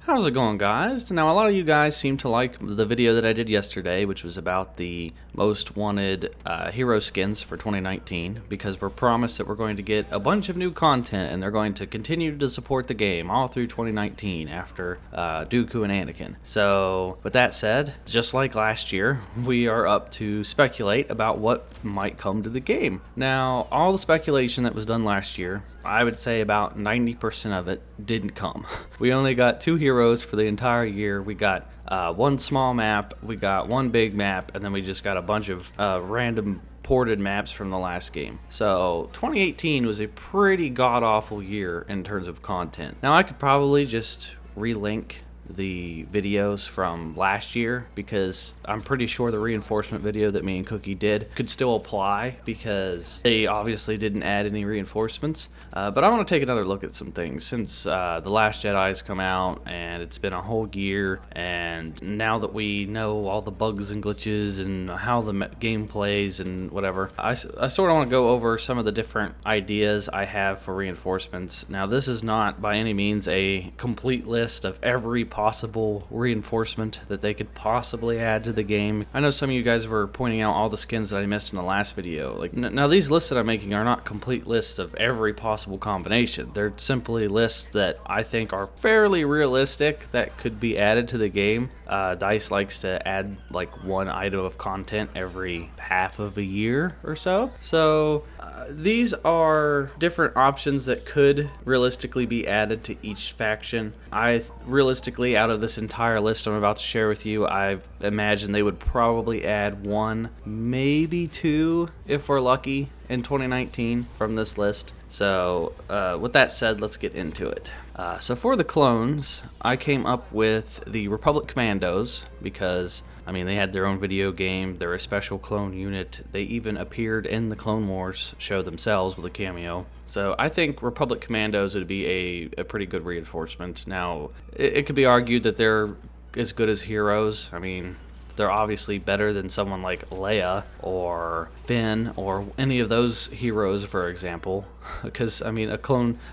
How's it going, guys? Now, a lot of you guys seem to like the video that I did yesterday, which was about the most wanted hero skins for 2019, because we're promised that we're going to get a bunch of new content, and they're going to continue to support the game all through 2019 after Dooku and Anakin. So, with that said, just like last year, we are up to speculate about what might come to the game. Now, all the speculation that was done last year, I would say about 90% of it didn't come. We only got 2 heroes for the entire year. We got one small map, we got one big map, and then we just got a bunch of random ported maps from the last game. So 2018 was a pretty god-awful year in terms of content. Now I could probably just relink the videos from last year, because I'm pretty sure the reinforcement video that me and Cookie did could still apply, because they obviously didn't add any reinforcements. But I want to take another look at some things since The Last Jedi's come out and it's been a whole year, and now that we know all the bugs and glitches and how the game plays and whatever, I sort of want to go over some of the different ideas I have for reinforcements. Now, this is not by any means a complete list of every possible reinforcement that they could possibly add to the game. I know some of you guys were pointing out all the skins that I missed in the last video. Like, now these lists that I'm making are not complete lists of every possible combination. They're simply lists that I think are fairly realistic that could be added to the game. DICE likes to add like one item of content every half of a year or so. So these are different options that could realistically be added to each faction. Realistically, out of this entire list I'm about to share with you, I imagine they would probably add 1, maybe 2, if we're lucky, in 2019 from this list. So with that said, let's get into it. So for the clones, I came up with the Republic Commandos, because I mean, they had their own video game, they're a special clone unit, they even appeared in the Clone Wars show themselves with a cameo. So I think Republic Commandos would be a pretty good reinforcement. Now, it could be argued that they're as good as heroes. I mean, they're obviously better than someone like Leia or Finn or any of those heroes, for example. Because, I mean, a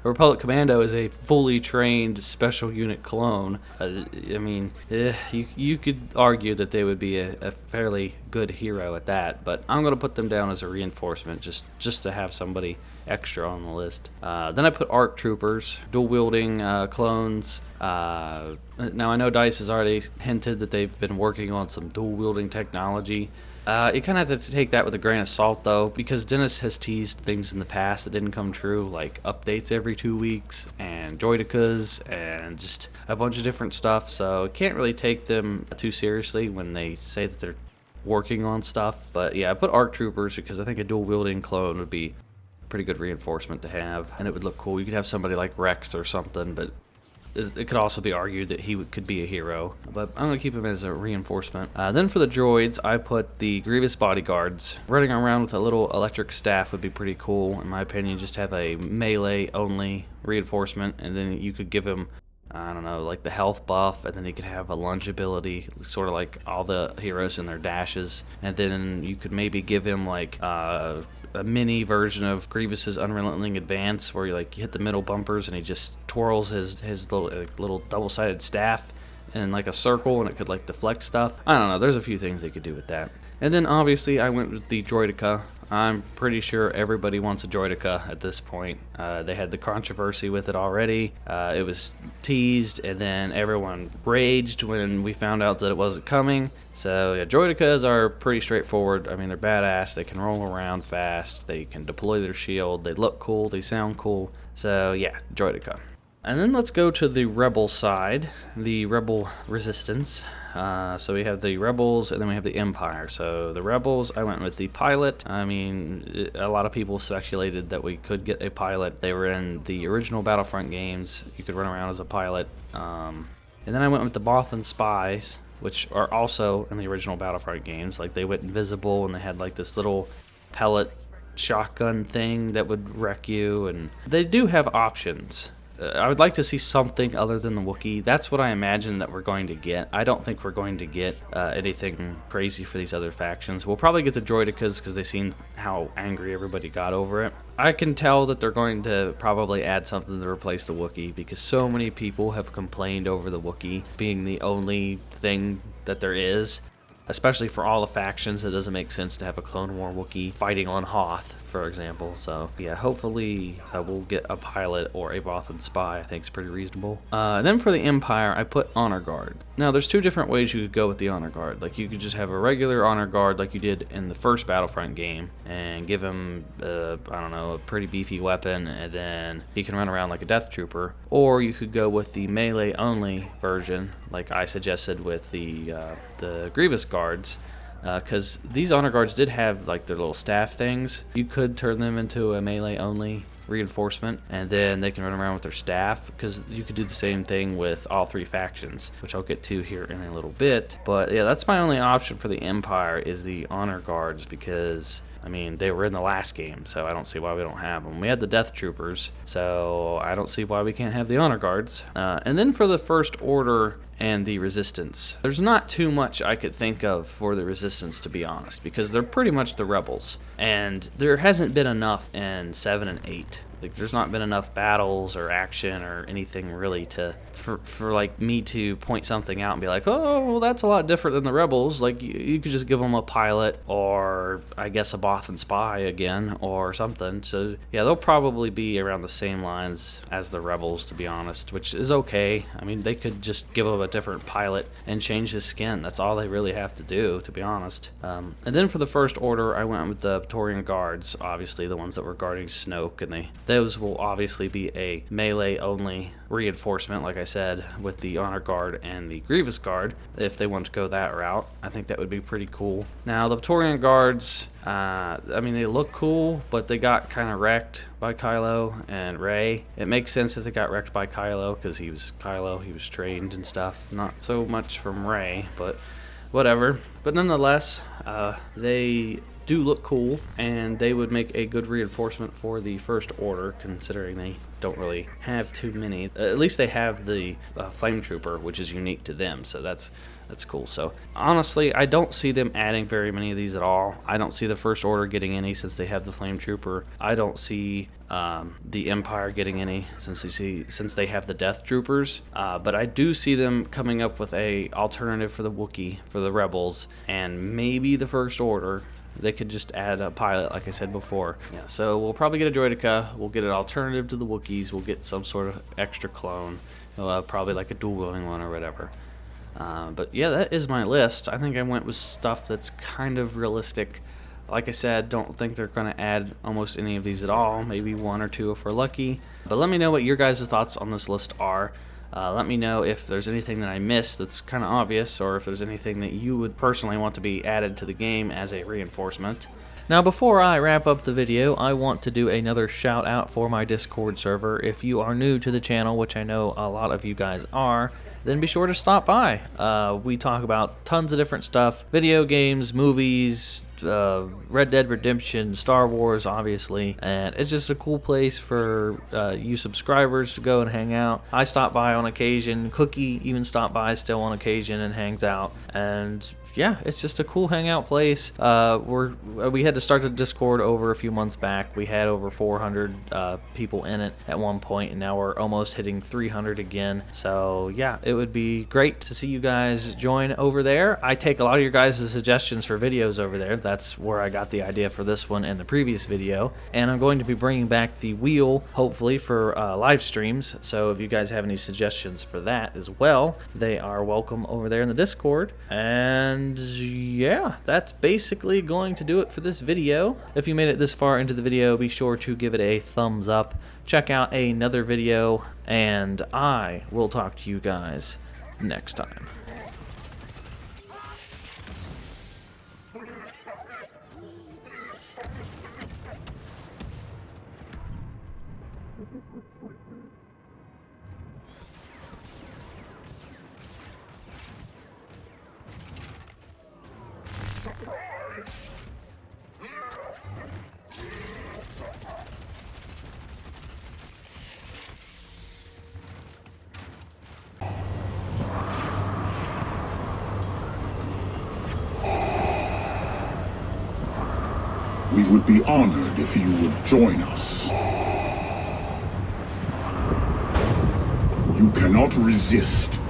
Republic Commando is a fully trained special unit clone. I mean, you could argue that they would be a fairly good hero at that, but I'm going to put them down as a reinforcement just to have somebody extra on the list. Then I put ARC Troopers, dual wielding clones. Now I know DICE has already hinted that they've been working on some dual wielding technology. You kind of have to take that with a grain of salt, though, because Dennis has teased things in the past that didn't come true, like updates every 2 weeks and droidicas and just a bunch of different stuff. So can't really take them too seriously when they say that they're working on stuff. But yeah, I put ARC Troopers because I think a dual wielding clone would be a pretty good reinforcement to have, and it would look cool. You could have somebody like Rex or something, but it could also be argued that he could be a hero, but I'm going to keep him as a reinforcement. Then for the droids, I put the Grievous bodyguards. Running around with a little electric staff would be pretty cool, in my opinion. Just have a melee-only reinforcement, and then you could give him, I don't know, like the health buff, and then he could have a lunge ability, sort of like all the heroes in their dashes. And then you could maybe give him like a mini version of Grievous's Unrelenting Advance, where you hit the middle bumpers and he just twirls his little double-sided staff in like a circle, and it could like deflect stuff. I don't know, there's a few things they could do with that. And then obviously I went with the droidica. I'm pretty sure everybody wants a droidica at this point. They had the controversy with it already. It was teased, and then everyone raged when we found out that it wasn't coming. So yeah, droidicas are pretty straightforward. I mean, they're badass. They can roll around fast. They can deploy their shield. They look cool. They sound cool. So yeah, droidica. And then let's go to the rebel side, the rebel resistance. So we have the rebels, and then we have the empire. So the rebels, I went with the pilot. I mean, a lot of people speculated that we could get a pilot. They were in the original Battlefront games. You could run around as a pilot. And then I went with the Bothan spies, which are also in the original Battlefront games. Like, they went invisible, and they had like this little pellet shotgun thing that would wreck you. And they do have options I would like to see something other than the Wookiee. That's what I imagine that we're going to get. I don't think we're going to get anything crazy for these other factions. We'll probably get the Droidicas because they seen how angry everybody got over it. I can tell that they're going to probably add something to replace the Wookiee because so many people have complained over the Wookiee being the only thing that there is. Especially for all the factions, it doesn't make sense to have a Clone War Wookiee fighting on Hoth, for example. So yeah, hopefully we'll get a pilot or a Bothan spy. I think is pretty reasonable. And then for the Empire, I put Honor Guard. Now there's two different ways you could go with the Honor Guard. Like you could just have a regular Honor Guard like you did in the first Battlefront game and give him, I don't know, a pretty beefy weapon, and then he can run around like a Death Trooper. Or you could go with the melee only version, like I suggested with the Grievous Guards, because these Honor Guards did have like their little staff things. You could turn them into a melee only reinforcement, and then they can run around with their staff, because you could do the same thing with all three factions, which I'll get to here in a little bit. But yeah, that's my only option for the Empire is the Honor Guards, because I mean, they were in the last game, so I don't see why we don't have them. We had the Death Troopers, so I don't see why we can't have the Honor Guards. And then for the First Order and the Resistance, there's not too much I could think of for the Resistance, to be honest, because they're pretty much the rebels, and there hasn't been enough in 7 and 8. Like, there's not been enough battles or action or anything really for like me to point something out and be like, oh, well, that's a lot different than the rebels. Like, you could just give them a pilot or I guess a Bothan spy again or something. So yeah, they'll probably be around the same lines as the rebels, to be honest, which is okay. I mean, they could just give them a different pilot and change his skin. That's all they really have to do, to be honest. And then for the First Order, I went with the Torian Guards, obviously the ones that were guarding Snoke, and those will obviously be a melee only reinforcement, like I said, with the Honor Guard and the Grievous Guard. If they want to go that route, I think that would be pretty cool. Now the Torian Guards, I mean, they look cool, but they got kind of wrecked by Kylo and Rey. It makes sense that they got wrecked by Kylo because he was Kylo, he was trained and stuff. Not so much from Rey, but whatever. But nonetheless, they do look cool, and they would make a good reinforcement for the First Order, considering they don't really have too many. At least they have the Flame Trooper, which is unique to them, so that's cool. So honestly, I don't see them adding very many of these at all. I don't see the First Order getting any since they have the Flame Trooper. I don't see the Empire getting any since they have the Death Troopers. But I do see them coming up with a alternative for the Wookiee, for the Rebels, and maybe the First Order. They could just add a pilot, like I said before. Yeah, so we'll probably get a Droidica. We'll get an alternative to the Wookiees. We'll get some sort of extra clone, probably like a dual-wielding one or whatever. But yeah, that is my list. I think I went with stuff that's kind of realistic. Like I said, don't think they're going to add almost any of these at all. Maybe one or two if we're lucky. But let me know what your guys' thoughts on this list are. Let me know if there's anything that I missed that's kind of obvious, or if there's anything that you would personally want to be added to the game as a reinforcement. Now, before I wrap up the video, I want to do another shout out for my Discord server. If you are new to the channel, which I know a lot of you guys are, then be sure to stop by. We talk about tons of different stuff, video games, movies, Red Dead Redemption, Star Wars, obviously, and it's just a cool place for you subscribers to go and hang out. I stop by on occasion. Cookie even stopped by still on occasion and hangs out, and yeah, it's just a cool hangout place. We had to start the Discord over a few months back. We had over 400 people in it at one point, and now we're almost hitting 300 again. So yeah, it would be great to see you guys join over there. I take a lot of your guys' suggestions for videos over there. That's where I got the idea for this one and the previous video. And I'm going to be bringing back the wheel, hopefully, for live streams. So if you guys have any suggestions for that as well, they are welcome over there in the Discord. And yeah, that's basically going to do it for this video. If you made it this far into the video, be sure to give it a thumbs up. Check out another video, and I will talk to you guys next time. Surprise! We would be honored if you would join us. You cannot resist